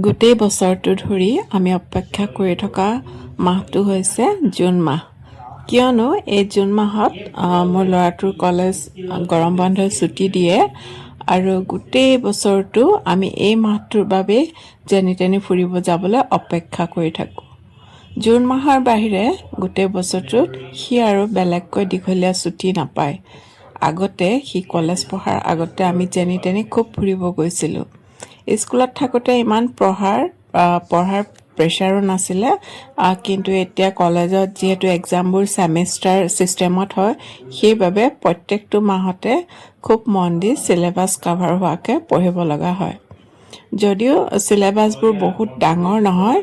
গোটেই বছৰটো ধৰি আমি অপেক্ষা কৰি থকা মাহটো হৈছে জুন মাহ। কিয়নো এই জুন মাহত মোৰ ল'ৰাটোৰ কলেজ গৰম বন্ধৰ ছুটি দিয়ে আৰু গোটেই বছৰটো আমি এই মাহটোৰ বাবে যেনি তেনি ফুৰিব যাবলৈ অপেক্ষা কৰি থাকোঁ। জুন মাহৰ বাহিৰে গোটেই বছৰটোত সি আৰু বেলেগকৈ দীঘলীয়া ছুটি নাপায়। আগতে সি কলেজ পঢ়াৰ আগতে আমি যেনি তেনি খুব ফুৰিব গৈছিলোঁ। স্কুলত থাকোঁতে ইমান পঢ়াৰ প্ৰেছাৰো নাছিলে, কিন্তু এতিয়া কলেজত যিহেতু এক্সামবোৰ ছেমিষ্টাৰ ছিষ্টেমত হয়, সেইবাবে প্ৰত্যেকটো মাহতে খুব মন দি চিলেবাছ কাভাৰ হোৱাকৈ পঢ়িব লগা হয়। যদিও চিলেবাছবোৰ বহুত ডাঙৰ নহয়,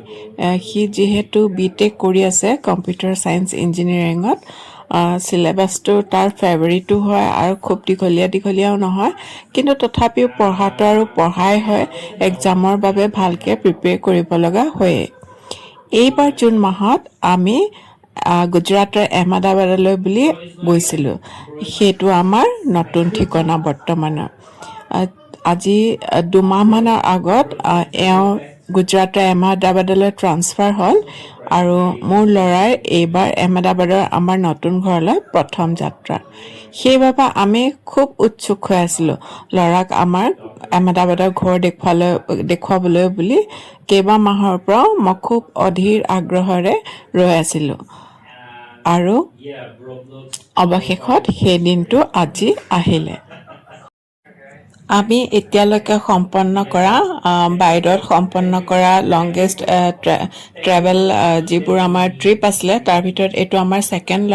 সি যিহেতু BTech কৰি আছে কম্পিউটাৰ ছায়েন্স ইঞ্জিনিয়াৰিঙত, চিলেবাছটো তাৰ ফেভৰিটো হয় আৰু খুব দীঘলীয়াও নহয়, কিন্তু তথাপিও পঢ়াটো আৰু পঢ়াই হয়, এক্সামৰ বাবে ভালকৈ প্ৰিপেয়াৰ কৰিব লগা হয়েই। এইবাৰ জুন মাহত আমি গুজৰাটৰ আহমেদাবাদলৈ বুলি গৈছিলোঁ। সেইটো আমাৰ নতুন ঠিকনা বৰ্তমানৰ। আজি 2 মাহমানৰ আগত এওঁ গুজৰাটৰ আহমেদাবাদলৈ ট্ৰান্সফাৰ হ'ল আৰু মোৰ ল'ৰাই এইবাৰ আহমেদাবাদৰ আমাৰ নতুন ঘৰলৈ প্ৰথম যাত্ৰা। সেইবাবে আমি খুব উৎসুক হৈ আছিলোঁ ল'ৰাক আমাৰ আহমেদাবাদৰ ঘৰ দেখুৱাবলৈ বুলি কেইবা মাহৰ পৰাও মই খুব অধীৰ আগ্ৰহেৰে ৰৈ আছিলোঁ আৰু অৱশেষত সেই দিনটো আজি আহিলে। আমি এতিয়ালৈকে বাহিৰত সম্পন্ন কৰা লংগেষ্ট ট্ৰেভেল যিবোৰ আমাৰ ট্ৰিপ আছিলে, তাৰ ভিতৰত এইটো আমাৰ ছেকেণ্ড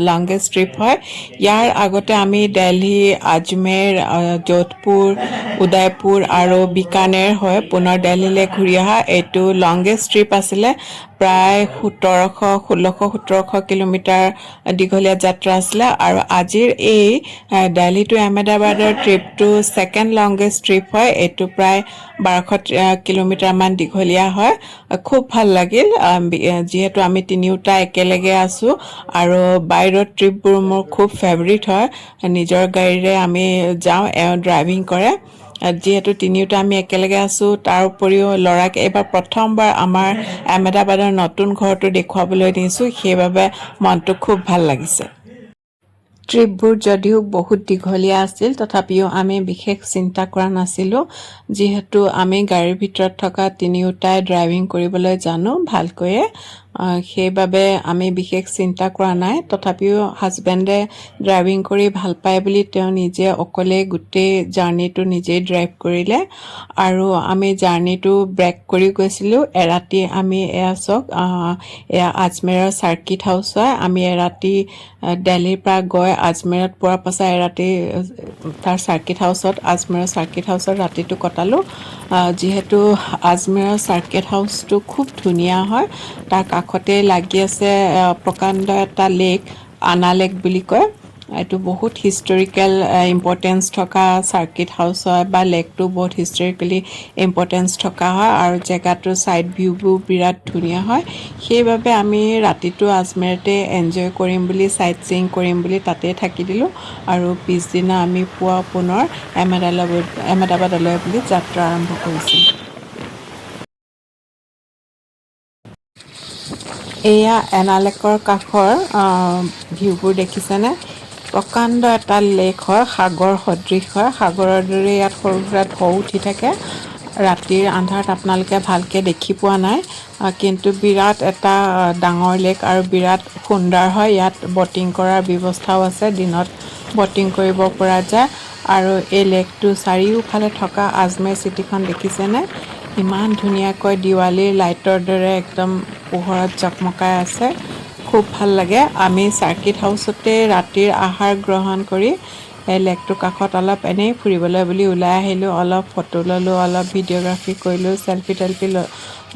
লংগেষ্ট ট্ৰিপ হয়। ইয়াৰ আগতে আমি দিল্লী, আজমেৰ, যোধপুৰ, উদয়পুৰ আৰু বিকানেৰ হৈ পুনৰ দিল্লীলৈ ঘূৰি অহা এইটো লংগেষ্ট ট্ৰিপ আছিলে। প্ৰায় 1600 কিলোমিটাৰ দীঘলীয়া যাত্ৰা আছিলে আৰু আজিৰ এই দিল্লী টু আহমেদাবাদৰ ট্ৰিপটো ছেকেণ্ড লংগেষ্ট ট্ৰিপ হয়। এইটো প্ৰায় 1200 কিলোমিটাৰমান দীঘলীয়া হয়। খুব ভাল লাগিল, যিহেতু আমি তিনিওটা একেলগে আছোঁ আৰু বাহিৰৰ ট্ৰিপবোৰ মোৰ খুব ফেভৰিট হয়। নিজৰ গাড়ীৰে আমি যাওঁ, এওঁ ড্ৰাইভিং কৰে। যিহেতু তিনিওটা আমি একেলগে আছোঁ, তাৰ উপৰিও ল'ৰাক এইবাৰ প্ৰথমবাৰ আমাৰ আহমেদাবাদৰ নতুন ঘৰটো দেখুৱাবলৈ নিছোঁ, সেইবাবে মনটো খুব ভাল লাগিছে। ট্ৰিপবোৰ যদিও বহুত দীঘলীয়া আছিল, তথাপিও আমি বিশেষ চিন্তা কৰা নাছিলোঁ, যিহেতু আমি গাড়ীৰ ভিতৰত থকা তিনিওটাই ড্ৰাইভিং কৰিবলৈ জানো ভালকৈয়ে। সেইবাবে আমি বিশেষ চিন্তা কৰা নাই। তথাপিও হাজবেণ্ডে ড্ৰাইভিং কৰি ভাল পায় বুলি তেওঁ নিজে অকলে গোটেই জাৰ্ণিটো নিজেই ড্ৰাইভ কৰিলে আৰু আমি জাৰ্ণিটো ব্ৰেক কৰি গৈছিলোঁ। এৰাতি আমি এয়া আজমেৰৰ চাৰ্কিট হাউচ হয়। আমি এৰাতি দিল্লীৰ পৰা গৈ আজমেৰত পোৱাৰ পাছত এৰাতি তাৰ আজমেৰৰ চাৰ্কিট হাউচত ৰাতিটো কটালোঁ। যিহেতু আজমেৰৰ চাৰ্কিট হাউচটো খুব ধুনীয়া হয়, তাৰ কাষতে লাগি আছে প্ৰকাণ্ড এটা লেক, আনা লেক বুলি কয়। এইটো বহুত হিষ্টৰিকেল ইম্পৰ্টেঞ্চ থকা চাৰ্কিট হাউচ হয়, বা লেকটো বহুত হিষ্টৰিকেলি ইম্পৰ্টেঞ্চ থকা হয় আৰু জেগাটোৰ ছাইড ভিউবোৰ বিৰাট ধুনীয়া হয়। সেইবাবে আমি ৰাতিটো আজমেৰতে এনজয় কৰিম বুলি, ছাইট ছিইং কৰিম বুলি তাতেই থাকি দিলোঁ আৰু পিছদিনা আমি পুনৰ আহমেদাবাদলৈ বুলি যাত্ৰা আৰম্ভ কৰিছিলোঁ। এয়া এনালেকৰ কাষৰ ভিউবোৰ দেখিছেনে? প্ৰকাণ্ড এটা লেক হয়, সাগৰ সদৃশ হয়। সাগৰৰ দৰে ইয়াত সৰু সুৰা ঢৌ উঠি থাকে। ৰাতিৰ আন্ধাৰত আপোনালোকে ভালকৈ দেখি পোৱা নাই, কিন্তু বিৰাট এটা ডাঙৰ লেক আৰু বিৰাট সুন্দৰ হয়। ইয়াত বটিং কৰাৰ ব্যৱস্থাও আছে, দিনত বটিং কৰিব পৰা যায়। আৰু এই লেকটোৰ চাৰিওফালে থকা আজমেৰ চিটিখন দেখিছেনে? ইমান ধুনীয়াকৈ দিৱালীৰ লাইটৰ দৰে একদম পোহৰত জকমকাই আছে, খুব ভাল লাগে। আমি চাৰ্কিট হাউচতে ৰাতিৰ আহাৰ গ্ৰহণ কৰি এই লেকটোৰ কাষত অলপ এনেই ফুৰিবলৈ বুলি ওলাই আহিলোঁ। অলপ ফটো ল'লোঁ, অলপ ভিডিঅ'গ্ৰাফী কৰিলোঁ, চেলফি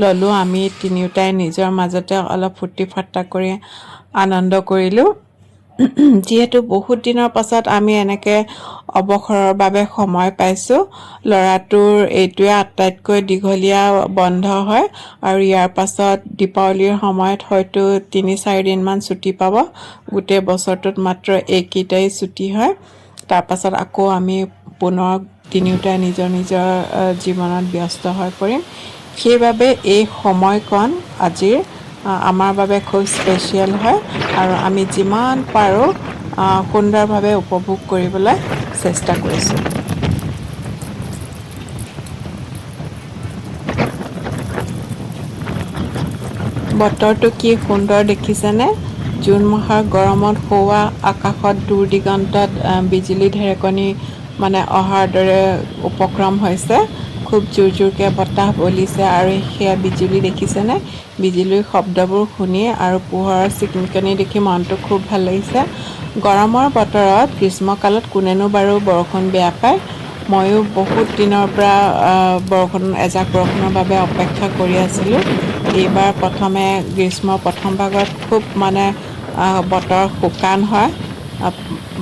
ল'লোঁ। আমি তিনিওটাই নিজৰ মাজতে অলপ ফূৰ্তি ফাৰ্তা কৰি আনন্দ কৰিলোঁ। যিহেতু বহুত দিনৰ পাছত আমি এনেকৈ অৱসৰৰ বাবে সময় পাইছোঁ। ল'ৰাটোৰ এইটোৱে আটাইতকৈ দীঘলীয়া বন্ধ হয় আৰু ইয়াৰ পাছত দীপাৱলীৰ সময়ত হয়তো 3-4 দিনমান ছুটি পাব। গোটেই বছৰটোত মাত্ৰ এইকেইটাই ছুটি হয়। তাৰপাছত আকৌ আমি পুনৰ তিনিওটাই নিজৰ নিজৰ জীৱনত ব্যস্ত হৈ পৰিম। সেইবাবে এই সময়কণ আজিৰ আমাৰ বাবে খুব স্পেচিয়েল হয় আৰু আমি যিমান পাৰোঁ সুন্দৰভাৱে উপভোগ কৰিবলৈ চেষ্টা কৰিছোঁ। বতৰটো কি সুন্দৰ দেখিছেনে? জুন মাহৰ গৰমত হোৱা আকাশত দূৰ দিগন্তত বিজুলী ঢেৰেকণি অহাৰ দৰে উপক্ৰম হৈছে। খুব জোৰকৈ বতাহ বলিছে আৰু সেয়া বিজুলী দেখিছেনে? বিজুলীৰ শব্দবোৰ শুনি আৰু পোহৰৰ চিকমিকনি দেখি মনটো খুব ভাল লাগিছে। গৰমৰ বতৰত গ্ৰীষ্মকালত কোনেনো বাৰু বৰষুণ বেয়া পায়। ময়ো বহুত দিনৰ পৰা এজাক বৰষুণৰ বাবে অপেক্ষা কৰি আছিলোঁ। এইবাৰ প্ৰথমে গ্ৰীষ্মৰ প্ৰথম ভাগত খুব বতৰ শুকান হয়,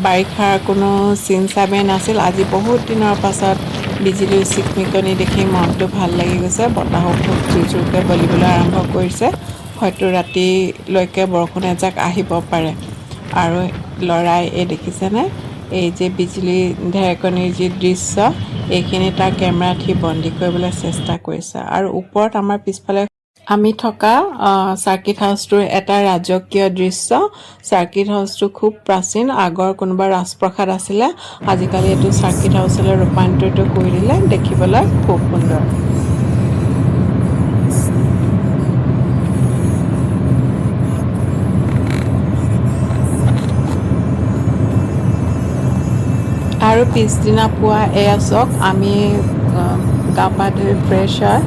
বাৰিষাৰ কোনো চিন চাবেই নাছিল। আজি বহুত দিনৰ পাছত বিজুলীৰ চিকমিকনি দেখি মনটো ভাল লাগি গৈছে। বতাহো খুব জোৰকৈ বলিবলৈ আৰম্ভ কৰিছে। হয়তো ৰাতিলৈকে বৰষুণ এজাক আহিব পাৰে। আৰু ল'ৰাই এই দেখিছেনে? এই যে বিজুলী ঢেৰেকণিৰ যি দৃশ্য, এইখিনি তাৰ কেমেৰাত সি বন্দী কৰিবলৈ চেষ্টা কৰিছে। আৰু ওপৰত আমাৰ পিছফালে আমি থকা চাৰ্কিট হাউচটোৰ এটা ৰাজকীয় দৃশ্য। চাৰ্কিট হাউচটো খুব প্ৰাচীন, আগৰ কোনোবা ৰাজপ্ৰসাদ আছিলে। আজিকালি এইটো চাৰ্কিট হাউচলৈ ৰূপান্তৰিত কৰি দিলে। দেখিবলৈ খুব সুন্দৰ। আৰু পিছদিনা পুৱা এয়া চাওক, আমি গা পা ধুই ফ্ৰেছ হয়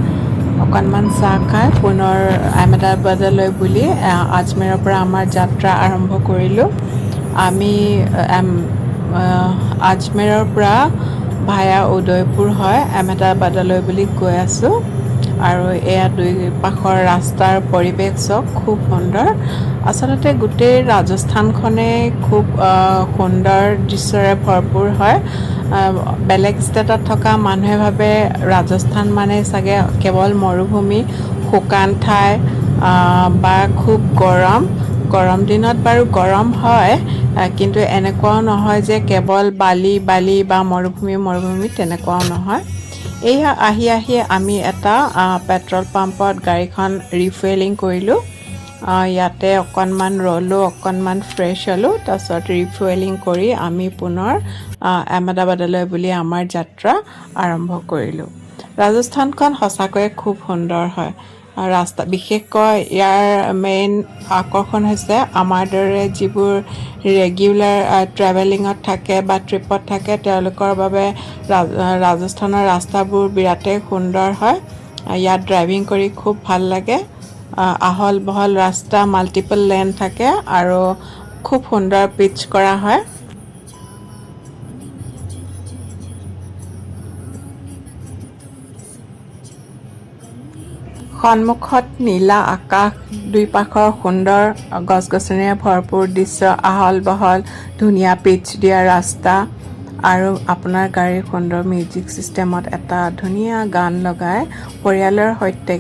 অকণমান চাহ খাই পুনৰ আহমেদাবাদলৈ বুলি আজমেৰৰ পৰা আমাৰ যাত্ৰা আৰম্ভ কৰিলোঁ। আমি আজমেৰৰ পৰা ভায়া উদয়পুৰ হয় আহমেদাবাদলৈ বুলি গৈ আছোঁ। আৰু এয়া দুই পাশৰ ৰাস্তাৰ পৰিৱেশ চাওক, খুব সুন্দৰ। আচলতে গোটেই ৰাজস্থানখনেই খুব সুন্দৰ দৃশ্যৰে ভৰপূৰ হয়। বেলেগ ষ্টেটত থকা মানুহে ভাবে ৰাজস্থান মানে চাগে কেৱল মৰুভূমি, শুকান ঠাই বা খুব গৰম দিনত বাৰু গৰম হয়, কিন্তু এনেকুৱাও নহয় যে কেৱল বালি বা মৰুভূমি তেনেকুৱাও নহয়। এয়া আহি আমি এটা পেট্ৰল পাম্পত গাড়ীখন ৰিফুৱেলিং কৰিলোঁ। ইয়াতে অকণমান ৰ'লোঁ, অকণমান ফ্ৰেছ হ'লোঁ। তাৰপিছত ৰিফুৱেলিং কৰি আমি পুনৰ আহমেদাবাদলৈ বুলি আমাৰ যাত্ৰা আৰম্ভ কৰিলোঁ। ৰাজস্থানখন সঁচাকৈয়ে খুব সুন্দৰ হয়। বিশেষকৈ ইয়াৰ মেইন আকৰ্ষণ হৈছে আমাৰ দৰে যিবোৰ ৰেগুলাৰ ট্ৰেভেলিঙত থাকে বা ট্ৰিপত থাকে, তেওঁলোকৰ বাবে ৰাজস্থানৰ ৰাস্তাবোৰ বিৰাটেই সুন্দৰ হয়। ইয়াত ড্ৰাইভিং কৰি খুব ভাল লাগে। আহল বহল ৰাস্তা, মাল্টিপল লেন থাকে আৰু খুব সুন্দৰ পিচ কৰা হয়। সন্মুখত নীলা আকাশ, দুইপাশৰ সুন্দৰ গছ-গছনিৰে ভৰপূৰ দৃশ্য, আহল বহল ধুনীয়া পিচ দিয়া ৰাস্তা আৰু আপোনাৰ গাড়ীৰ সুন্দৰ মিউজিক ছিষ্টেমত এটা ধুনীয়া গান লগাই পৰিয়ালৰ সৈতে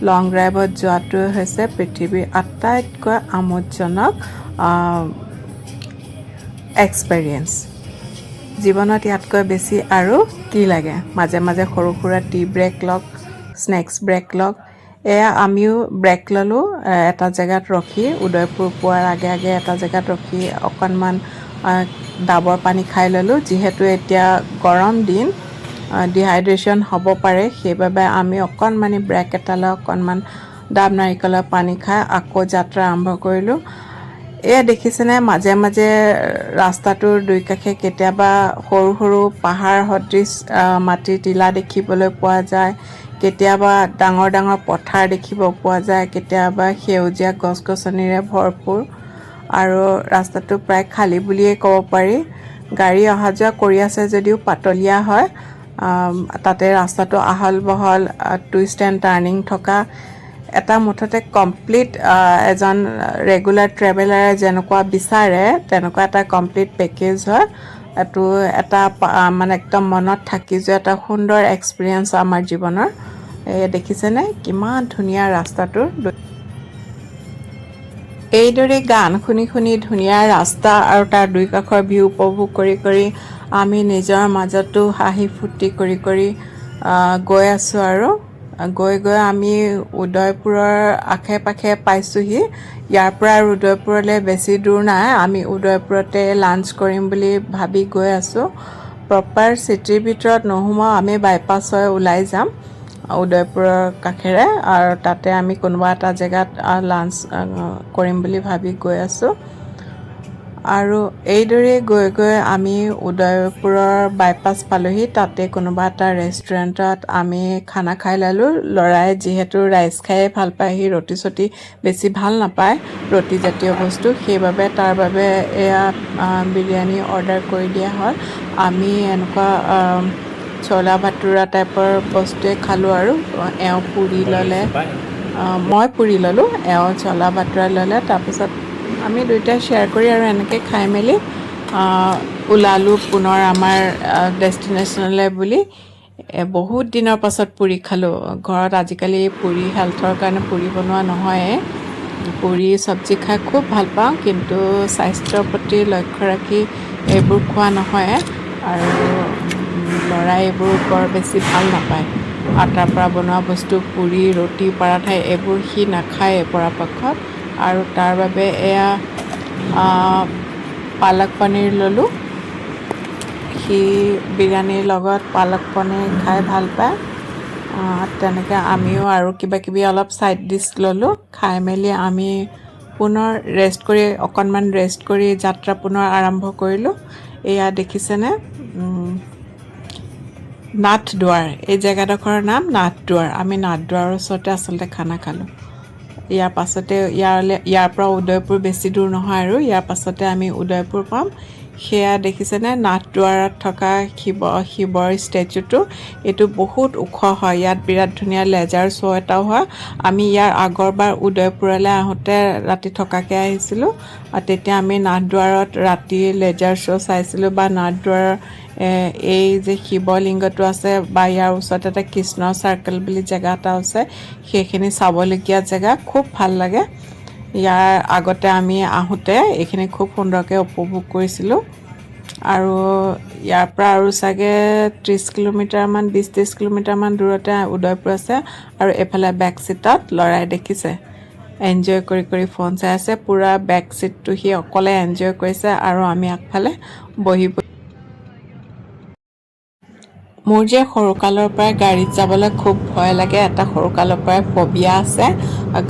লং ড্ৰাইভত যোৱাটোৱে হৈছে পৃথিৱীৰ আটাইতকৈ আমোদজনক এক্সপেৰিয়েঞ্চ। জীৱনত ইয়াতকৈ বেছি আৰু কি লাগে? মাজে মাজে সৰু সুৰা টি ব্ৰেক লওক, স্নেক্স ব্ৰেক লওক। এয়া আমিও ব্ৰেক ল'লোঁ এটা জেগাত ৰখি, উদয়পুৰ পোৱাৰ আগে আগে এটা জেগাত ৰখি অকণমান ডাবৰ পানী খাই ল'লোঁ। যিহেতু এতিয়া গৰম দিন, ডিহাইড্ৰেশ্যন হ'ব পাৰে, সেইবাবে আমি অকণমানি ব্ৰেক এটা লৈ অকণমান ডাব নাৰিকলৰ পানী খাই আকৌ যাত্ৰা আৰম্ভ কৰিলোঁ। এয়া দেখিছেনে, মাজে মাজে ৰাস্তাটোৰ দুই কাষে কেতিয়াবা সৰু সৰু পাহাৰ সদৃশ মাটিৰ টিলা দেখিবলৈ পোৱা যায়, কেতিয়াবা ডাঙৰ ডাঙৰ পথাৰ দেখিব পোৱা যায়, কেতিয়াবা সেউজীয়া গছ-গছনিৰে ভৰপূৰ আৰু ৰাস্তাটো প্ৰায় খালী বুলিয়েই ক'ব পাৰি। গাড়ী অহা যোৱা কৰি আছে যদিও পাতলীয়া হয়। তাতে ৰাস্তাটো আহল বহল, টুইষ্ট এণ্ড টাৰ্ণিং থকা এটা মুঠতে কমপ্লিট এজন ৰেগুলাৰ ট্ৰেভেলাৰে যেনেকুৱা বিচাৰে তেনেকুৱা এটা কমপ্লিট পেকেজ হয়। এইটো এটা একদম মনত থাকি যোৱা এটা সুন্দৰ এক্সপিৰিয়েঞ্চ আমাৰ জীৱনৰ। দেখিছেনে কিমান ধুনীয়া ৰাস্তাটোৰ। এইদৰে গান শুনি শুনি ধুনীয়া ৰাস্তা আৰু তাৰ দুই কাষৰ ভিউ উপভোগ কৰি কৰি আমি নিজৰ মাজতো হাঁহি ফূৰ্তি কৰি গৈ আছোঁ আৰু গৈ গৈ আমি উদয়পুৰৰ আশে পাশে পাইছোঁহি। ইয়াৰ পৰা আৰু উদয়পুৰলৈ বেছি দূৰ নাই, আমি উদয়পুৰতে লাঞ্চ কৰিম বুলি ভাবি গৈ আছোঁ। প্ৰপাৰ চিটিৰ ভিতৰত নোসোমাওঁ, আমি বাইপাছ হৈ ওলাই যাম উদয়পুৰৰ কাষেৰে, আৰু তাতে আমি কোনোবা এটা জেগাত লাঞ্চ কৰিম বুলি ভাবি গৈ আছোঁ। আৰু এইদৰে গৈ গৈ আমি উদয়পুৰৰ বাইপাছ পালোঁহি। তাতে কোনোবা এটা ৰেষ্টুৰেণ্টত আমি খানা খাই ল'লোঁ। ল'ৰাই যিহেতু ৰাইচ খায়ে ভাল পায়, সি ৰুটি চুটি বেছি ভাল নাপায়, ৰুটিজাতীয় বস্তু, সেইবাবে তাৰ বাবে এয়া বিৰিয়ানী অৰ্ডাৰ কৰি দিয়া হ'ল। আমি এনেকুৱা চলা ভাতুৰা টাইপৰ বস্তুৱে খালোঁ আৰু এওঁ পুৰি ল'লে, মই পুৰি ল'লোঁ, এওঁ চলা ভাতুৰা ল'লে। তাৰপিছত আমি দুয়োটাই শ্বেয়াৰ কৰি আৰু এনেকৈ খাই মেলি ওলালোঁ পুনৰ আমাৰ ডেষ্টিনেশ্যনলৈ বুলি। বহুত দিনৰ পাছত পুৰি খালোঁ। ঘৰত আজিকালি পুৰি হেল্থৰ কাৰণে পুৰি বনোৱা নহয়েই। পুৰি চব্জি খাই খুব ভাল পাওঁ, কিন্তু স্বাস্থ্যৰ প্ৰতি লক্ষ্য ৰাখি এইবোৰ খোৱা নহয়। আৰু ল'ৰাই এইবোৰ বৰ বেছি ভাল নাপায়। আটাৰ পৰা বনোৱা বস্তু, পুৰি, ৰুটি, পৰাঠা এইবোৰ সি নাখায়েই পৰাপক্ষত। আৰু তাৰ বাবে এয়া পালক পনীৰ ল'লোঁ। সি বিৰিয়ানীৰ লগত পালক পনীৰ খাই ভাল পায়। তেনেকৈ আমিও আৰু কিবা কিবি অলপ ছাইড ডিছ ল'লোঁ। খাই মেলি আমি পুনৰ অকণমান ৰেষ্ট কৰি যাত্ৰা পুনৰ আৰম্ভ কৰিলোঁ। এয়া দেখিছেনে, নাথদুৱাৰ, এই জেগাডোখৰৰ নাম নাথদুৱাৰ। আমি নাথদুৱাৰৰ ওচৰতে আচলতে খানা খালোঁ। ইয়াৰ পাছতে ইয়াৰ পৰা উদয়পুৰ বেছি দূৰ নহয়, আৰু ইয়াৰ পাছতে আমি উদয়পুৰ পাম। সেয়া দেখিছেনে, নাথদুৱাৰত থকা শিৱৰ ষ্টেচুটো, এইটো বহুত ওখ হয়। ইয়াত বিৰাট ধুনীয়া লেজাৰ শ্ব' এটাও হয়। আমি ইয়াৰ আগৰবাৰ উদয়পুৰলৈ আহোঁতে ৰাতি থকাকৈ আহিছিলোঁ। তেতিয়া আমি নাথদুৱাৰত ৰাতি লেজাৰ শ্ব' চাইছিলোঁ, বা নাথদুৱাৰৰ এই যে শিৱলিংগটো আছে, বা ইয়াৰ ওচৰত এটা কৃষ্ণ চাৰ্কেল বুলি জেগা এটা আছে, সেইখিনি চাবলগীয়া জেগা, খুব ভাল লাগে। ইয়াৰ আগতে আমি আহোঁতে এইখিনি খুব সুন্দৰকৈ উপভোগ কৰিছিলোঁ। আৰু ইয়াৰ পৰা আৰু চাগে 30 কিলোমিটাৰমান, 20-30 কিলোমিটাৰমান দূৰতে উদয়পুৰ আছে। আৰু এইফালে বেক ছিটত ল'ৰাই দেখিছে এনজয় কৰি কৰি ফোন চাই আছে। পূৰা বেক ছিটটো সি অকলে এনজয় কৰিছে, আৰু আমি আগফালে বহি। মোৰ যে সৰুকালৰ পৰাই গাড়ীত যাবলৈ খুব ভয় লাগে। এটা সৰুকালৰ পৰাই ফবিয়া আছে।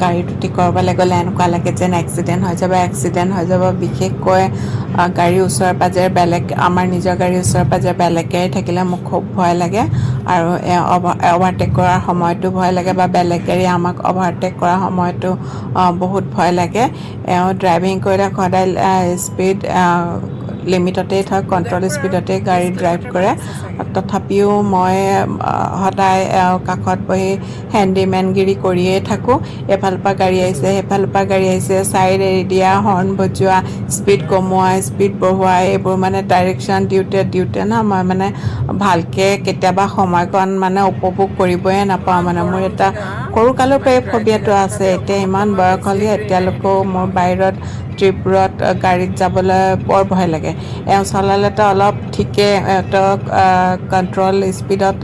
গাড়ীত উঠি ক'ৰবালৈ গ'লে এনেকুৱা লাগে যেন এক্সিডেণ্ট হৈ যাব। বিশেষকৈ গাড়ীৰ ওচৰে পাঁজৰে আমাৰ নিজৰ গাড়ীৰ ওচৰে পাঁজৰে বেলেগ গাড়ী থাকিলে মোক খুব ভয় লাগে। আৰু অভাৰটেক কৰাৰ সময়তো ভয় লাগে, বা বেলেগ গাড়ী আমাক অভাৰটেক কৰাৰ সময়তো বহুত ভয় লাগে। ড্ৰাইভিং কৰিলে সদায় স্পীড লিমিটতেই থয়, কণ্ট্ৰল স্পীডতে গাড়ী ড্ৰাইভ কৰে। তথাপিও মই সদায় কাষত বহি হেণ্ডিমেনগিৰি কৰিয়েই থাকোঁ। এফালৰ পৰা গাড়ী আহিছে, সেইফালৰ পৰা গাড়ী আহিছে, ছাইড এৰি দিয়া, হৰ্ণ বজোৱা, স্পীড কমোৱা, স্পীড বঢ়োৱা, এইবোৰ মানে ডাইৰেকশ্যন দিওঁতে না মই মানে ভালকৈ কেতিয়াবা সময়কণ মানে উপভোগ কৰিবই নাপাওঁ। মানে মোৰ এটা সৰুকালৰ পৰাই ফবিয়াটো আছে। এতিয়া ইমান বয়স হ'লে এতিয়ালৈকেও মোৰ বাহিৰত ট্ৰিপবোৰত গাড়ীত যাবলৈ বৰ ভয় লাগে। এওঁ চলালেতো অলপ ঠিকে কণ্ট্ৰল স্পীডত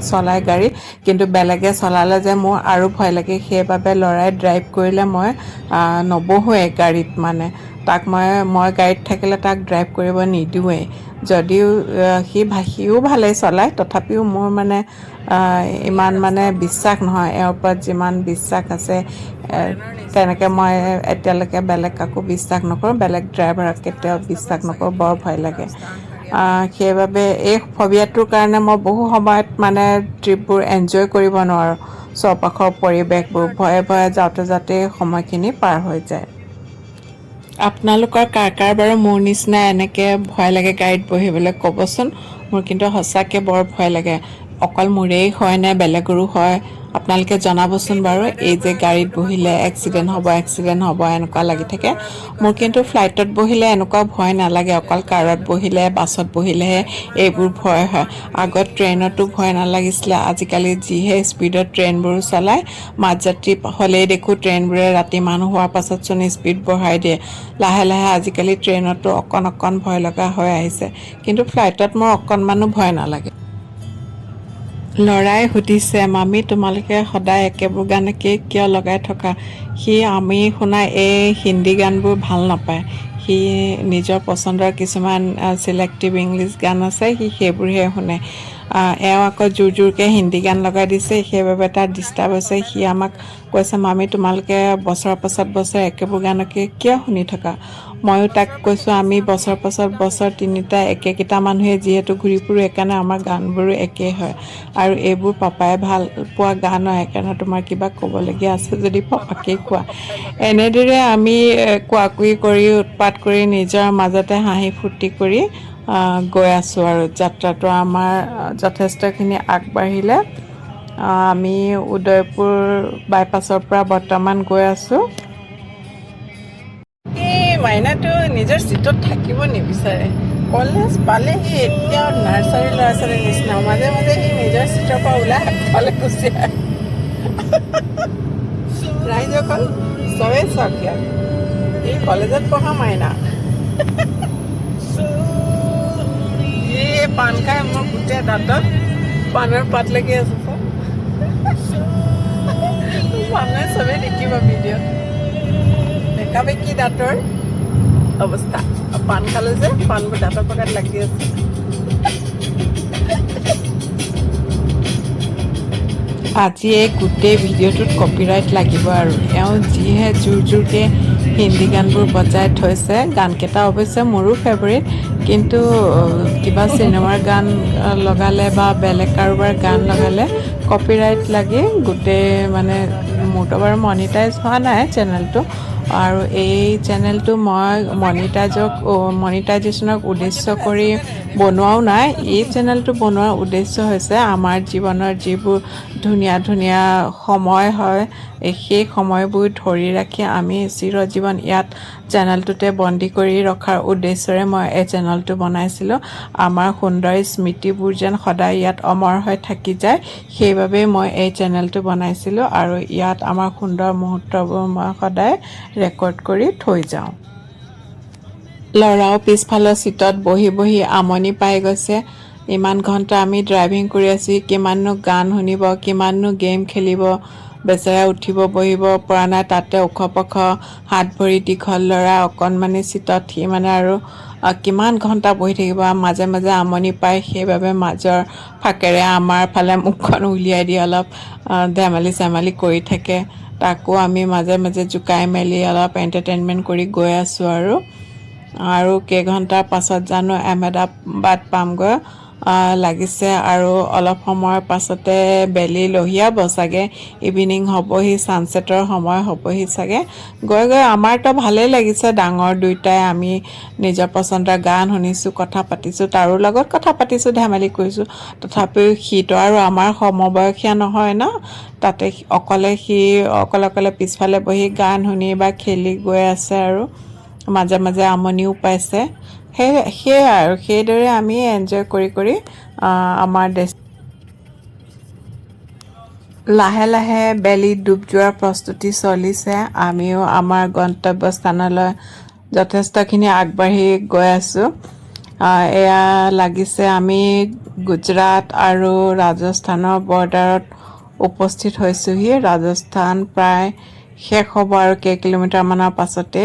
চলায় গাড়ী, কিন্তু বেলেগে চলালে যে মোৰ আৰু ভয় লাগে। সেইবাবে ল'ৰাই ড্ৰাইভ কৰিলে মই নবহোৱেই গাড়ীত। মানে তাক মই গাড়ীত থাকিলে তাক ড্ৰাইভ কৰিব নিদিওঁৱেই। যদিও সিও ভালেই চলায়, তথাপিও মোৰ মানে ইমান মানে বিশ্বাস নহয়। এওঁৰ ওপৰত যিমান বিশ্বাস আছে, তেনেকৈ মই এতিয়ালৈকে বেলেগ কাকো বিশ্বাস নকৰোঁ। বেলেগ ড্ৰাইভাৰক কেতিয়াও বিশ্বাস নকৰোঁ, বৰ ভয় লাগে। সেইবাবে এই ফবিয়াটোৰ কাৰণে মই বহু সময়ত মানে ট্ৰিপবোৰ এনজয় কৰিব নোৱাৰোঁ। চৌপাশৰ পৰিৱেশবোৰ ভয়ে ভয়ে যাওঁতে সময়খিনি পাৰ হৈ যায়। আপোনালোকৰ কাৰ বাৰু মোৰ নিচিনা এনেকৈ ভয় লাগে গাড়ীত বহিবলৈ, ক'বচোন। মোৰ কিন্তু সঁচাকৈ বৰ ভয় লাগে। অকল মোৰেই হয় নে বেলেগৰো হয়, আপোনালোকে জনাবচোন বাৰু। এই যে গাড়ীত বহিলে এক্সিডেণ্ট হ'ব এনেকুৱা লাগি থাকে। মোৰ কিন্তু ফ্লাইটত বহিলে এনেকুৱা ভয় নালাগে। অকল কাৰত বহিলে, বাছত বহিলেহে এইবোৰ ভয় হয়। আগত ট্ৰেইনতো ভয় নালাগিছিলে। আজিকালি যিহে স্পীডত ট্ৰেইনবোৰ চলায়, মাজযাত্ৰী হ'লেই দেখোঁ ট্ৰেইনবোৰে ৰাতি মানুহ হোৱাৰ পাছতচোন স্পীড বঢ়াই দিয়ে। লাহে লাহে আজিকালি ট্ৰেইনতো অকণ ভয় লগা হৈ আহিছে, কিন্তু ফ্লাইটত মোৰ অকণমানো ভয় নালাগে। ল'ৰাই সুধিছে, মামী তোমালোকে সদায় একেবোৰ গানকে কিয় লগাই থকা? সি আমি শুনা এই হিন্দী গানবোৰ ভাল নাপায়। সি নিজৰ পচন্দৰ কিছুমান চিলেক্টিভ ইংলিছ গান আছে, সি সেইবোৰহে শুনে। এওঁ আকৌ জোৰ জোৰকৈ হিন্দী গান লগাই দিছে, সেইবাবে তাৰ ডিষ্টাৰ্ব হৈছে। সি আমাক কৈছে, মামী তোমালোকে বছৰৰ পাছত বছৰ একেবোৰ গানকে কিয় শুনি থকা? ময়ো তাক কৈছোঁ, আমি বছৰ পাছত বছৰ তিনিটা একেকেইটা মানুহে যিহেতু ঘূৰি ফুৰোঁ, সেইকাৰণে আমাৰ গানবোৰো একেই হয়। আৰু এইবোৰ পাপাই ভাল পোৱা গান হয়, সেইকাৰণে তোমাৰ কিবা ক'বলগীয়া আছে যদি পাপাকেই কোৱা। এনেদৰে আমি কোৱাকুই কৰি উৎপাত কৰি নিজৰ মাজতে হাঁহি ফূৰ্তি কৰি গৈ আছোঁ। আৰু যাত্ৰাটো আমাৰ যথেষ্টখিনি আগবাঢ়িলে। আমি উদয়পুৰ বাইপাছৰ পৰা বৰ্তমান গৈ আছোঁ। এই মাইনাটো নিজৰ চিটত থাকিব নিবিচাৰে। কলেজ পালেহি, এতিয়া নাৰ্চাৰী ল'ৰা ছোৱালীৰ নিচিনা মাজে মাজে সি নিজৰ চিটৰ পৰা ওলাই আগফালে গুচি আহে। ৰাইজসকল চবেই চাওক ইয়াত, এই কলেজত পঢ়া মাইনা। এই পাণ খাই মোৰ গোটেই দাঁতত পাণৰ পাত লাগি আছে। মানুহে চবেই দেখিব ভিডিঅ'ত। বেকা বেকি দাঁতৰ অৱস্থা। পাণ খালো যে পাণবোৰ দাঁতৰ পকাত লাগি আছে। আজি এই গোটেই ভিডিঅ'টোত কপিৰাইট লাগিব আৰু। এওঁ যিহে জোৰ জোৰকৈ হিন্দী গানবোৰ বজাই থৈছে। গানকেইটা অৱশ্যে মোৰো ফেভৰেট, কিন্তু কিবা চিনেমাৰ গান লগালে বা বেলেগ কাৰোবাৰ গান লগালে কপিৰাইট লাগি গোটেই মানে, মোৰতো বাৰু মনিটাইজ হোৱা নাই চেনেলটো। আৰু এই চেনেলটো মই মনিটাইজেশ্যনক উদ্দেশ্য কৰি বনোৱাও নাই। এই চেনেলটো বনোৱাৰ উদ্দেশ্য হৈছে আমাৰ জীৱনৰ যিবোৰ ধুনীয়া ধুনীয়া সময় হয়, সেই সময়বোৰ ধৰি ৰাখি আমি চিৰজীৱন ইয়াত চেনেলটোতে বন্দী কৰি ৰখাৰ উদ্দেশ্যৰে মই এই চেনেলটো বনাইছিলোঁ। আমাৰ সুন্দৰ স্মৃতিবোৰ যেন সদায় ইয়াত অমৰ হৈ থাকি যায়, সেইবাবেই মই এই চেনেলটো বনাইছিলোঁ। আৰু ইয়াত আমাৰ সুন্দৰ মুহূৰ্তবোৰ মই সদায় ৰেকৰ্ড কৰি থৈ যাওঁ। ল'ৰাও পিছফালৰ ছিটত বহি বহি আমনি পাই গৈছে। ইমান ঘণ্টা আমি ড্ৰাইভিং কৰি আছোঁ, কিমাননো গান শুনিব, কিমাননো গেম খেলিব। বেচেৰা উঠিব বহিব পৰা নাই, তাতে ওখ পখ হাত ভৰি দীঘল ল'ৰা অকণমানি ছিটত সি মানে আৰু কিমান ঘণ্টা বহি থাকিব। মাজে মাজে আমনি পায়, সেইবাবে মাজৰ ফাকেৰে আমাৰ ফালে মুখখন উলিয়াই দি অলপ ধেমালি চেমালি কৰি থাকে। তাকো আমি মাজে মাজে জোকাই মেলি অলপ এণ্টাৰটেইনমেণ্ট কৰি গৈ আছোঁ। আৰু কেইঘণ্টাৰ পাছত জানো আহমেদাবাদ পামগৈ লাগিছে। আৰু অলপ সময়ৰ পাছতে বেলি লহিয়াব চাগে, ইভিনিং হ'বহি, ছানছেটৰ সময় হ'বহি চাগে। গৈ গৈ আমাৰতো ভালেই লাগিছে, ডাঙৰ দুয়োটাই আমি নিজৰ পচন্দৰ গান শুনিছোঁ, কথা পাতিছোঁ, তাৰো লগত কথা পাতিছোঁ, ধেমালি কৰিছোঁ। তথাপিও সিটো আৰু আমাৰ সমবয়সীয়া নহয় ন, তাতে সি অকলে পিছফালে বহি গান শুনি বা খেলি গৈ আছে। আৰু মাজে মাজে আমনিও পাইছে। সেয়াই আৰু সেইদৰে আমি এনজয় কৰি কৰি আমাৰ লাহে লাহে বেলি ডুব যোৱাৰ প্ৰস্তুতি চলিছে। আমিও আমাৰ গন্তব্যস্থানলৈ যথেষ্টখিনি আগবাঢ়ি গৈ আছোঁ। এয়া লাগিছে আমি গুজৰাট আৰু ৰাজস্থানৰ বৰ্ডাৰত উপস্থিত হৈছোঁহি। ৰাজস্থান প্ৰায় শেষ হ'ব আৰু কেইকিলোমিটাৰমানৰ পাছতে।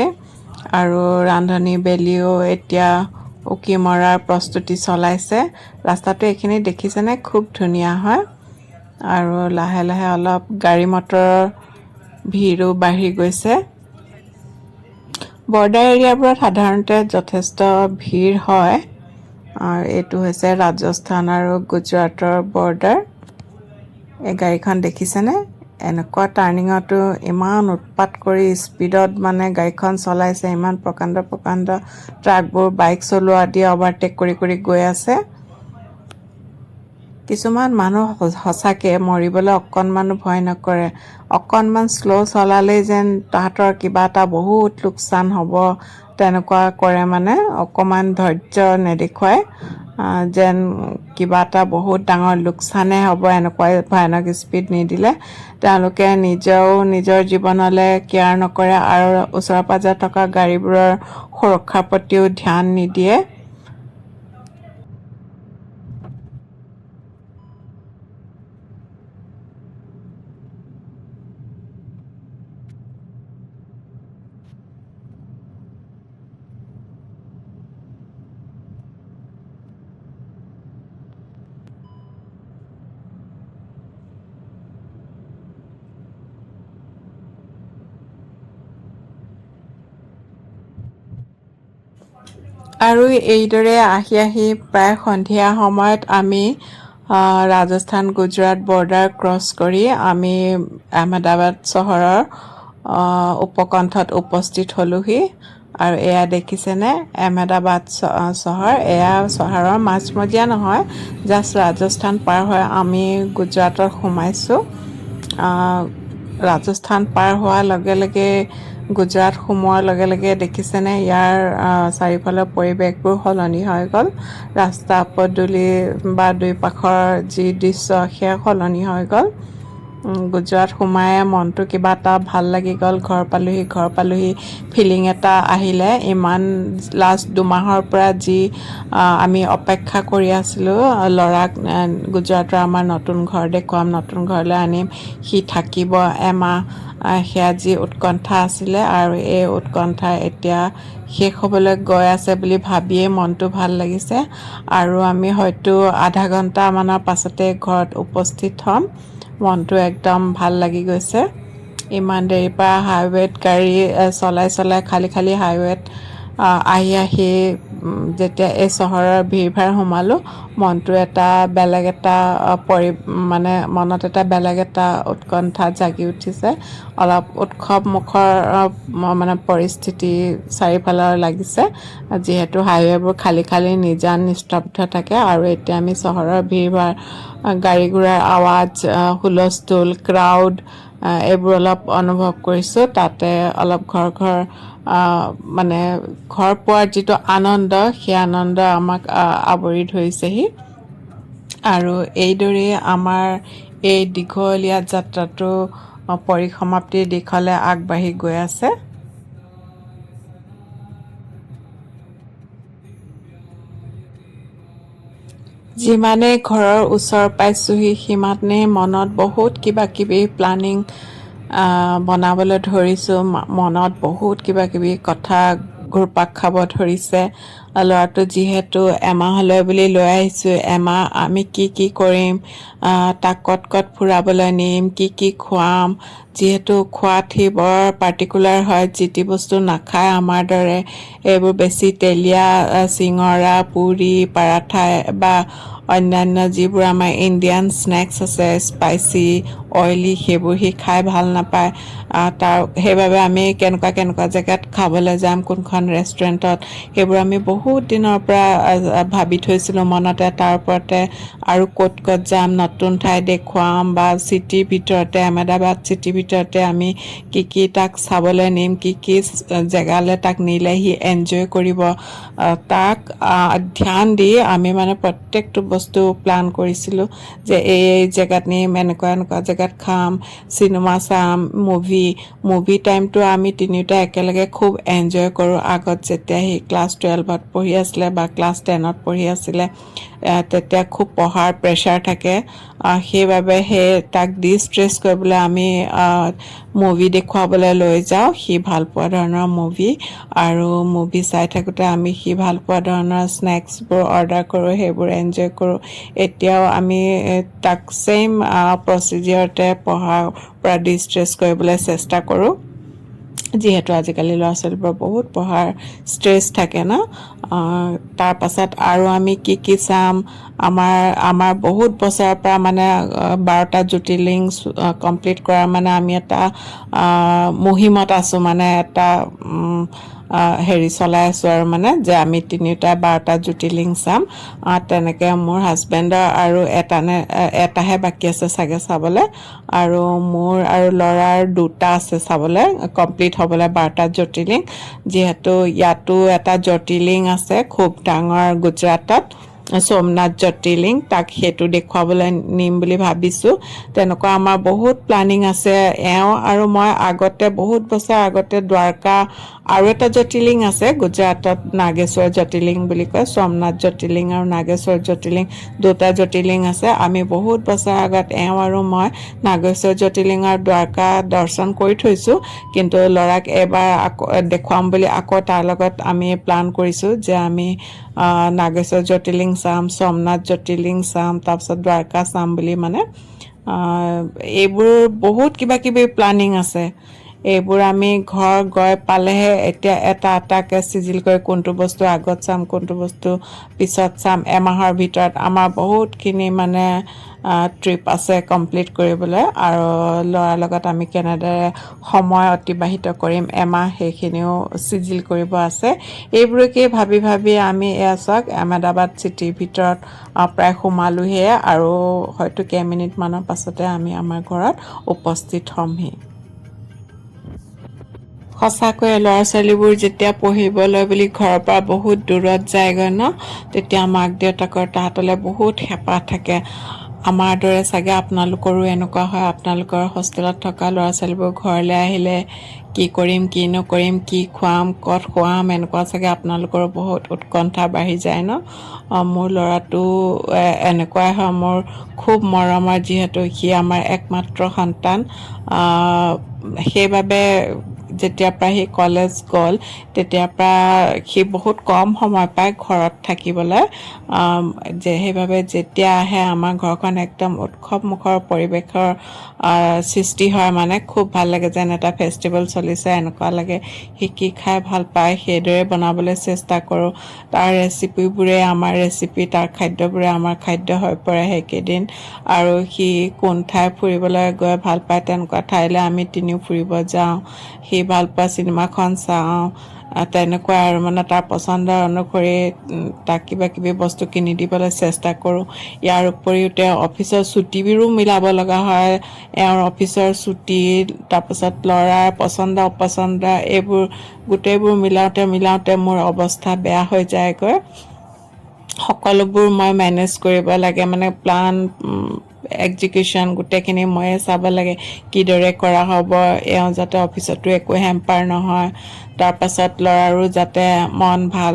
আৰু ৰান্ধনী বেলিও এতিয়া উকি মৰাৰ প্ৰস্তুতি চলাইছে। ৰাস্তাটো এইখিনি দেখিছেনে, খুব ধুনীয়া হয়। আৰু লাহে লাহে অলপ গাড়ী মটৰৰ ভিৰো বাঢ়ি গৈছে। বৰ্ডাৰ এৰিয়াবোৰত সাধাৰণতে যথেষ্ট ভিৰ হয়। আৰু এইটো হৈছে ৰাজস্থান আৰু গুজৰাটৰ বৰ্ডাৰ। এই গাড়ীখন দেখিছেনে, এনেকুৱা টাৰ্ণিঙতো ইমান উৎপাত কৰি স্পীডত মানে গাড়ীখন চলাইছে। ইমান প্ৰকাণ্ড প্ৰকাণ্ড ট্ৰাকবোৰ বাইক চলোৱা দি অভাৰটেক কৰি কৰি গৈ আছে। কিছুমান মানুহ সঁচাকৈ মৰিবলৈ অকণমানো ভয় নকৰে। অকণমান শ্ল' চলালেই যেন তাহাঁতৰ কিবা এটা বহুত লোকচান হ'ব তেনেকুৱা কৰে, মানে অকণমান ধৈৰ্য নেদেখুৱায়, যেন কিবা এটা বহুত ডাঙৰ লোকচানেই হ'ব। এনেকুৱাই ভয়ানক স্পীড নিদিলে তেওঁলোকে নিজেও নিজৰ জীৱনলৈ কেয়াৰ নকৰে আৰু ওচৰে পাঁজৰে থকা গাড়ীবোৰৰ সুৰক্ষাৰ প্ৰতিও ধ্যান নিদিয়ে। আৰু এইদৰে আহি প্ৰায় সন্ধিয়া সময়ত আমি ৰাজস্থান গুজৰাট বৰ্ডাৰ ক্ৰছ কৰি আমি আহমেদাবাদ চহৰৰ উপকণ্ঠত উপস্থিত হ'লোহি। আৰু এয়া দেখিছেনে আহমেদাবাদ চহৰ। এয়া চহৰৰ মাজমজিয়া নহয়, জাষ্ট ৰাজস্থান পাৰ হৈ আমি গুজৰাটত সোমাইছোঁ। ৰাজস্থান পাৰ হোৱাৰ লগে লগে গুজৰাট সোমোৱাৰ লগে লগে দেখিছেনে ইয়াৰ চাৰিওফালৰ পৰিৱেশবোৰ সলনি হৈ গ'ল। ৰাস্তা পদূলি বা দুয়োপাশৰ যি দৃশ্য সেয়া সলনি হৈ গ'ল। গুজৰাট সোমাই মনটো কিবা এটা ভাল লাগি গ'ল। ঘৰ পালোহি ফিলিং এটা আহিলে। ইমান লাষ্ট 2 মাহৰ পৰা যি আমি অপেক্ষা কৰি আছিলোঁ, ল'ৰাক গুজৰাটৰ আমাৰ নতুন ঘৰ দেখুৱাম, নতুন ঘৰলৈ আনিম, সি থাকিব এমাহ, সেয়া যি উৎকণ্ঠা আছিলে, আৰু এই উৎকণ্ঠা এতিয়া শেষ হ'বলৈ গৈ আছে বুলি ভাবিয়েই মনটো ভাল লাগিছে। আৰু আমি হয়তো আধা ঘণ্টামানৰ পাছতে ঘৰত উপস্থিত হ'ম। মনটো একদম ভাল লাগি গৈছে। ইমান দেৰিৰ পৰা হাইৱেত গাড়ী চলাই খালী হাইৱেত আহি যেতিয়া এই চহৰৰ ভিৰ ভাৰ সোমালোঁ, মনটো এটা বেলেগ এটা মনত এটা বেলেগ এটা উৎকণ্ঠা জাগি উঠিছে। অলপ উৎসৱমুখৰ পৰিস্থিতি চাৰিওফালৰ লাগিছে, যিহেতু হাইৱেবোৰ খালী নিস্তব্ধ থাকে। আৰু এতিয়া আমি চহৰৰ ভিৰ ভাৰ, গাড়ী ঘোঁৰাৰ আৱাজ, হুলস্থুল, ক্ৰাউড, এইবোৰ অলপ অনুভৱ কৰিছোঁ। তাতে অলপ ঘৰ পোৱাৰ যিটো আনন্দ, সেই আনন্দ আমাক আৱৰি ধৰিছেহি। আৰু এইদৰেই আমাৰ এই দীঘলীয়া যাত্ৰাটো পৰিসমাপ্তিৰ দিশলৈ আগবাঢ়ি গৈ আছে। যিমানেই ঘৰৰ ওচৰ পাইছোঁহি, সিমানেই মনত বহুত কিবা কিবি প্লানিং বনাবলৈ ধৰিছোঁ। মনত বহুত কিবা কিবি কথা ঘূৰপাক খাব ধৰিছে। ল'ৰাটো যিহেতু এমাহলৈ বুলি লৈ আহিছোঁ, এমাহ আমি কি কৰিম, তাক ক'ত ফুৰাবলৈ নিম, কি খুৱাম। যিহেতু খোৱাত সি বৰ পাৰ্টিকুলাৰ হয়, যি টি বস্তু নাখায় আমাৰ দৰে। এইবোৰ বেছি তেলীয়া, চিঙৰা, পুৰি, পাৰাঠা বা অন্যান্য যিবোৰ আমাৰ ইণ্ডিয়ান স্নেক্স আছে, স্পাইচি, অইলি, সেইবোৰ সি খাই ভাল নাপায়। সেইবাবে আমি কেনেকুৱা জেগাত খাবলৈ যাম, কোনখন ৰেষ্টুৰেণ্টত, সেইবোৰ আমি বহুত দিনৰ পৰা ভাবি থৈছিলোঁ মনতে। তাৰ ওপৰতে আৰু ক'ত যাম, নতুন ঠাই দেখুৱাম, বা চিটিৰ ভিতৰতে, আহমেদাবাদ চিটিৰ ভিতৰতে আমি কি তাক চাবলৈ নিম, কি জেগালৈ তাক নিলে সি এনজয় কৰিব, তাক ধ্যান দি আমি প্ৰত্যেকটো বস্তু প্লান কৰিছিলোঁ যে এই জেগাত নিম, এনেকুৱা জেগাত খাম, চিনেমা চাম, মুভি টাইমটো আমি তিনিওটা একেলগে খুব এনজয় কৰোঁ। আগত যেতিয়া সি ক্লাছ 12ত পঢ়ি আছিলে বা ক্লাছ 10ত পঢ়ি আছিলে, তেতিয়া খুব পঢ়াৰ প্ৰেছাৰ থাকে। সেইবাবে তাক ডিষ্ট্ৰেছ কৰিবলৈ আমি মুভি দেখুৱাবলৈ লৈ যাওঁ, সি ভাল পোৱা ধৰণৰ মুভি। আৰু মুভি চাই থাকোঁতে আমি সি ভাল পোৱা ধৰণৰ স্নেক্সবোৰ অৰ্ডাৰ কৰোঁ, সেইবোৰ এনজয় কৰোঁ। এতিয়াও আমি তাক ছেইম প্ৰচিডিউৰতে পঢ়াৰ পৰা ডিষ্ট্ৰেছ কৰিবলৈ চেষ্টা কৰোঁ। যিহেতু আজিকালি ল'ৰা ছোৱালীবোৰৰ বহুত পঢ়াৰ ষ্ট্ৰেছ থাকে ন। তাৰ পাছত আৰু আমি কি চাম, আমাৰ বহুত বছৰৰ পৰা 12টা জ্যোতিৰ্লিং কমপ্লিট কৰাৰ আমি এটা মুহিমত আছোঁ, এটা চলাই আছোঁ আৰু যে আমি তিনিওটা 12টা জ্যোতিৰ্লিং চাম। তেনেকৈ মোৰ হাজবেণ্ডৰ আৰু এটাহে বাকী আছে চাগে চাবলৈ, আৰু মোৰ আৰু ল'ৰাৰ 2টা আছে চাবলৈ, কমপ্লিট হ'বলৈ 12টা জ্যোতিৰ্লিং। যিহেতু ইয়াতো এটা জ্যোতিৰ্লিং আছে খুব ডাঙৰ গুজৰাটত, সোমনাথ জ্যোতিৰ্লিং, তাক সেইটো দেখুৱাবলৈ নিম বুলি ভাবিছোঁ। তেনেকুৱা আমাৰ বহুত প্লানিং আছে। এওঁ আৰু মই বহুত বছৰ আগতে দ্বাৰকা, আৰু এটা জ্যোতিৰ্লিং আছে গুজৰাটত, নাগেশ্বৰ জ্যোতিৰ্লিং বুলি কয়, সোমনাথ জ্যোতিৰ্লিং আৰু নাগেশ্বৰ জ্যোতিৰ্লিং, 2টা জ্যোতিৰ্লিং আছে। আমি বহুত বছৰ আগত এওঁ আৰু মই নাগেশ্বৰ জ্যোতিৰ্লিং আৰু দ্বাৰকা দৰ্শন কৰি থৈছোঁ, কিন্তু ল'ৰাক এবাৰ আকৌ দেখুৱাম বুলি আকৌ তাৰ লগত আমি প্লান কৰিছোঁ যে আমি নাগেশ্বৰ জ্যোতিৰ্লিং চাম, সোমনাথ জ্যোতিৰ্লিং চাম, তাৰপিছত দ্বাৰকা চাম বুলি। এইবোৰ বহুত কিবা কিবি প্লানিং আছে। এইবোৰ আমি ঘৰ গৈ পালেহে এতিয়া এটা এটাকৈ চিজিল কৰি কোনটো বস্তু আগত চাম কোনটো বস্তু পিছত চাম এমাহৰ ভিতৰত আমাৰ বহুতখিনি মানে ট্ৰিপ আছে কমপ্লিট কৰিবলৈ আৰু ল'ৰাৰ লগত আমি কেনেদৰে সময় অতিবাহিত কৰিম এমাহ সেইখিনিও চিজিল কৰিব আছে এইবোৰকে ভাবি ভাবি আমি এয়া চাওক আহমেদাবাদ চিটিৰ ভিতৰত প্ৰায় সোমালোহিয়ে আৰু হয়তো কেইমিনিটমানৰ পাছতে আমি আমাৰ ঘৰত উপস্থিত হ'মহি সঁচাকৈয়ে ল'ৰা ছোৱালীবোৰ যেতিয়া পঢ়িবলৈ বুলি ঘৰৰ পৰা বহুত দূৰত যায়গৈ ন তেতিয়া মাক দেউতাকৰ তাহাঁতলৈ বহুত হেঁপাহ থাকে আমাৰ দৰে চাগে আপোনালোকৰো এনেকুৱা হয় আপোনালোকৰ হোষ্টেলত থকা ল'ৰা ছোৱালীবোৰ ঘৰলৈ আহিলে কি কৰিম কি নকৰিম কি খুৱাম ক'ত খুৱাম এনেকুৱা চাগে আপোনালোকৰো বহুত উৎকণ্ঠা বাঢ়ি যায় ন মোৰ ল'ৰাটো এনেকুৱাই হয় মোৰ খুব মৰমৰ যিহেতু সি আমাৰ একমাত্ৰ সন্তান সেইবাবে যেতিয়াৰ পৰা সি কলেজ গ'ল তেতিয়াৰ পৰা সি বহুত কম সময় পায় ঘৰত থাকিবলৈ সেইবাবে যেতিয়া আহে আমাৰ ঘৰখন একদম উৎসৱমুখৰ পৰিৱেশৰ সৃষ্টি হয় মানে খুব ভাল লাগে যেন এটা ফেষ্টিভেল চলিছে এনেকুৱা লাগে শিকি খাই ভাল পায় সেইদৰে বনাবলৈ চেষ্টা কৰোঁ তাৰ ৰেচিপিবোৰে আমাৰ ৰেচিপি তাৰ খাদ্যবোৰে আমাৰ খাদ্য হৈ পৰে সেইকেইদিন আৰু সি কোন ঠাই ফুৰিবলৈ গৈ ভাল পায় তেনেকুৱা ঠাইলৈ আমি তিনিও ফুৰিব যাওঁ সি ভাল পোৱা চিনেমাখন চাওঁ তেনেকুৱা আৰু মানে তাৰ পচন্দৰ অনুসৰি তাক কিবা কিবি বস্তু কিনি দিবলৈ চেষ্টা কৰোঁ ইয়াৰ উপৰিও তেওঁ অফিচৰ ছুটিবোৰো মিলাব লগা হয় এওঁৰ অফিচৰ ছুটি তাৰপাছত ল'ৰাৰ পচন্দ অপচন্দ এইবোৰ গোটেইবোৰ মিলাওঁতে মোৰ অৱস্থা বেয়া হৈ যায়গৈ সকলোবোৰ মই মেনেজ কৰিব লাগে মানে প্লান এক্সিকিউশ্যন গোটেইখিনি ময়ে চাব লাগে কিদৰে কৰা হ'ব এওঁ যাতে অফিচতো একো হেম্পাৰ নহয় তাৰপাছত ল'ৰাৰো যাতে মন ভাল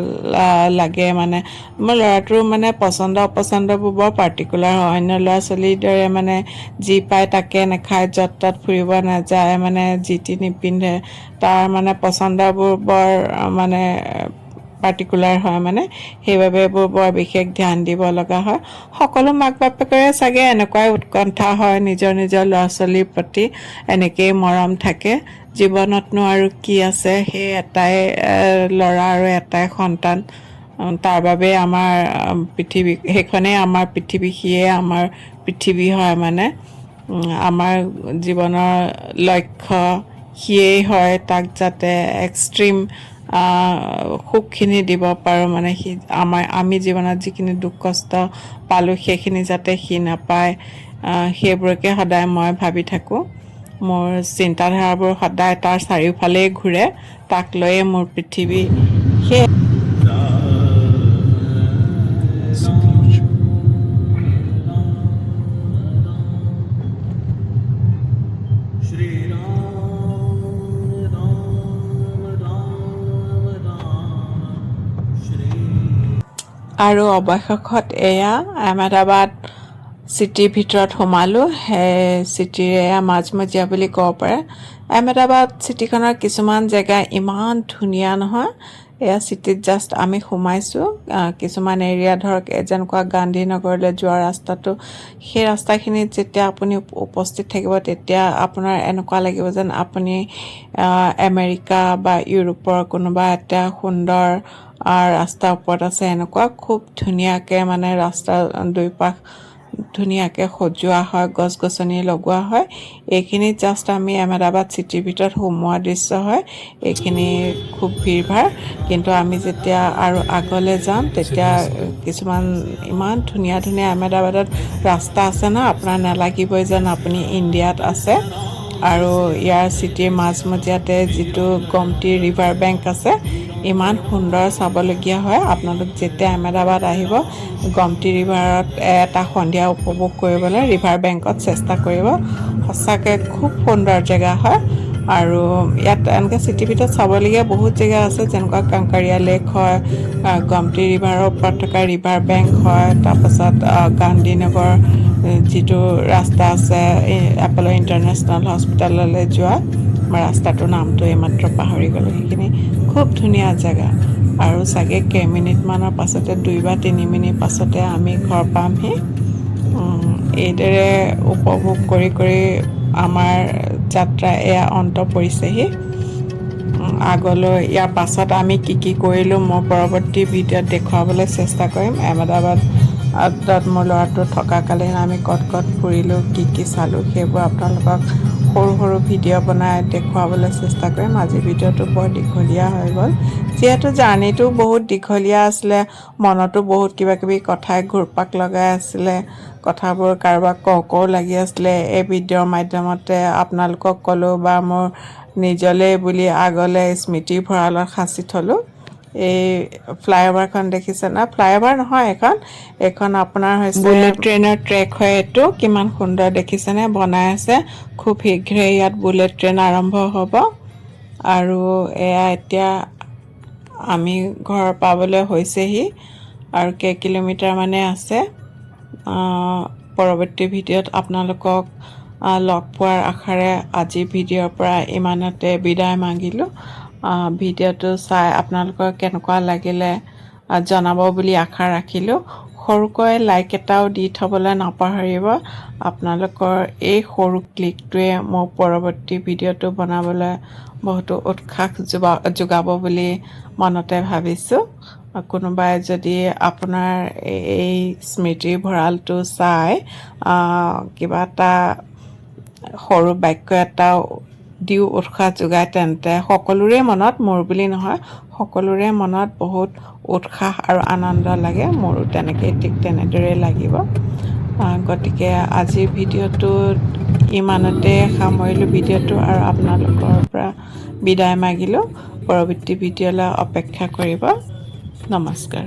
লাগে মানে মোৰ ল'ৰাটোৰ মানে পচন্দ অপচন্দবোৰ বৰ পাৰ্টিকুলাৰ হয় অন্য ল'ৰা ছোৱালীৰ দৰে মানে যি পায় তাকে নাখায় য'ত ত'ত ফুৰিব নাযায় মানে যি টি নিপিন্ধে তাৰ মানে পচন্দবোৰ বৰ মানে পাৰ্টিকুলাৰ হয় মানে সেইবাবে এইবোৰ বৰ বিশেষ ধ্যান দিব লগা হয় সকলো মাক বাপেকৰে চাগে এনেকুৱাই উৎকণ্ঠা হয় নিজৰ নিজৰ ল'ৰা ছোৱালীৰ প্ৰতি এনেকেই মৰম থাকে জীৱনতনো আৰু কি আছে সেই এটাই ল'ৰা আৰু এটাই সন্তান তাৰ বাবে আমাৰ পৃথিৱী সেইখনেই আমাৰ পৃথিৱী সিয়ে আমাৰ পৃথিৱী হয় মানে আমাৰ জীৱনৰ লক্ষ্য সিয়েই হয় তাক যাতে এক্সট্ৰিম সুখখিনি দিব পাৰোঁ মানে সি আমি জীৱনত যিখিনি দুখ কষ্ট পালোঁ সেইখিনি যাতে সি নাপায় সেইবোৰকে সদায় মই ভাবি থাকোঁ মোৰ চিন্তাধাৰাবোৰ সদায় তাৰ চাৰিওফালেই ঘূৰে তাক লৈয়ে মোৰ পৃথিৱী সেই আৰু অৱশেষত এয়া আহমেদাবাদ চিটিৰ ভিতৰত সোমালোঁ সেই চিটিৰে মাজমজিয়া বুলি ক'ব পাৰে আহমেদাবাদ চিটিখনৰ কিছুমান জেগা ইমান ধুনীয়া নহয় এয়া চিটিত জাষ্ট আমি সোমাইছোঁ কিছুমান এৰিয়া ধৰক যেনেকুৱা গান্ধী নগৰলৈ যোৱা ৰাস্তাটো সেই ৰাস্তাখিনিত যেতিয়া আপুনি উপস্থিত থাকিব তেতিয়া আপোনাৰ এনেকুৱা লাগিব যেন আপুনি আমেৰিকা বা ইউৰোপৰ কোনোবা এটা সুন্দৰ ৰাস্তাৰ ওপৰত আছে এনেকুৱা খুব ধুনীয়াকৈ মানে ৰাস্তাৰ দুয়োপাশ ধুনীয়াকৈ সজোৱা হয় গছ গছনি লগোৱা হয় এইখিনি জাষ্ট আমি আহমেদাবাদ চিটিৰ ভিতৰত সোমোৱা দৃশ্য হয় এইখিনি খুব ভিৰ ভাৰ কিন্তু আমি যেতিয়া আৰু আগলৈ যাম তেতিয়া কিছুমান ইমান ধুনীয়া ধুনীয়া আহমেদাবাদত ৰাস্তা আছে ন আপোনাৰ নালাগিবই যেন আপুনি ইণ্ডিয়াত আছে আৰু ইয়াৰ চিটিৰ মাজমজিয়াতে যিটো গমটি ৰিভাৰ বেংক আছে ইমান সুন্দৰ চাবলগীয়া হয় আপোনালোক যেতিয়া আহমেদাবাদ আহিব গমটি ৰিভাৰত এটা সন্ধিয়া উপভোগ কৰিবলৈ ৰিভাৰ বেংকত চেষ্টা কৰিব সঁচাকৈ খুব সুন্দৰ জেগা হয় আৰু ইয়াত এনেকৈ চিটিৰ ভিতৰত চাবলগীয়া বহুত জেগা আছে যেনেকুৱা কাংকাৰিয়া লেক হয় গমটি ৰিভাৰৰ ওপৰত থকা ৰিভাৰ বেংক হয় তাৰপাছত গান্ধীনগৰ যিটো ৰাস্তা আছে এপ'ল' ইণ্টাৰনেশ্যনেল হস্পিটেললৈ যোৱা মই ৰাস্তাটোৰ নামটো এইমাত্ৰ পাহৰি গ'লোঁ সেইখিনি খুব ধুনীয়া জেগা আৰু চাগে কেইমিনিটমানৰ পাছতে 2 বা 3 মিনিট পাছতে আমি ঘৰ পামহি এইদৰে উপভোগ কৰি আমাৰ যাত্ৰা এয়া অন্ত পৰিছেহি। আগলৈ ইয়াৰ পাছত আমি কি কৰিলোঁ মই পৰৱৰ্তী ভিডিঅ'ত দেখুৱাবলৈ চেষ্টা কৰিম। আহমেদাবাদত মোৰ ল'ৰাটো থকাকালীন আমি ক'ত ফুৰিলোঁ, কি চালোঁ, সেইবোৰ আপোনালোকক সৰু ভিডিঅ' বনাই দেখুৱাবলৈ চেষ্টা কৰিম। আজিৰ ভিডিঅ'টো বৰ দীঘলীয়া হৈ গ'ল, যিহেতু জাৰ্ণিটো বহুত দীঘলীয়া আছিলে, মনতো বহুত কিবাকিবি কথাই ঘূৰপাক লগাই আছিলে, কথাবোৰ কাৰোবাক কওঁ লাগি আছিলে। এই ভিডিঅ'ৰ মাধ্যমতে আপোনালোকক ক'লোঁ বা মোৰ নিজলৈ বুলি আগলৈ স্মৃতিৰ ভঁৰালত সাঁচি থলোঁ। এই ফ্লাইঅভাৰখন দেখিছে না, ফ্লাইঅভাৰ নহয় এইখন আপোনাৰ হৈছে বুলেট ট্ৰেইনৰ ট্ৰেক হয়। এইটো কিমান সুন্দৰ দেখিছেনে, বনাই আছে। খুব শীঘ্ৰে ইয়াত বুলেট ট্ৰেইন আৰম্ভ হ'ব। আৰু এয়া এতিয়া আমি ঘৰ পাবলৈ হৈছেহি আৰু কিলোমিটাৰ মানে আছে। পৰৱৰ্তী ভিডিঅ'ত আপোনালোকক লগ পোৱাৰ আশাৰে আজিৰ ভিডিঅ'ৰ পৰা ইমানতে বিদায় মাগিলোঁ। ভিডিঅ'টো চাই আপোনালোকৰ কেনেকুৱা লাগিলে জনাব বুলি আশা ৰাখিলোঁ। সৰুকৈ লাইক এটাও দি থ'বলৈ নাপাহৰিব। আপোনালোকৰ এই সৰু ক্লিকটোৱে মোৰ পৰৱৰ্তী ভিডিঅ'টো বনাবলৈ বহুতো উৎসাহ যোগাব বুলি মনতে ভাবিছোঁ। কোনোবাই যদি আপোনাৰ এই স্মৃতিৰ ভঁৰালটো চাই কিবা এটা সৰু বাক্য এটাও দিও উৎসাহ যোগায়, তেন্তে সকলোৰে মনত, মোৰ বুলি নহয়, সকলোৰে মনত বহুত উৎসাহ আৰু আনন্দ লাগে। মোৰো ঠিক তেনেদৰেই লাগিব। গতিকে আজিৰ ভিডিঅ'টোত ইমানতে সামৰিলোঁ ভিডিঅ'টো আৰু আপোনালোকৰ পৰা বিদায় মাগিলোঁ। পৰৱৰ্তী ভিডিঅ'লৈ অপেক্ষা কৰিব। নমস্কাৰ।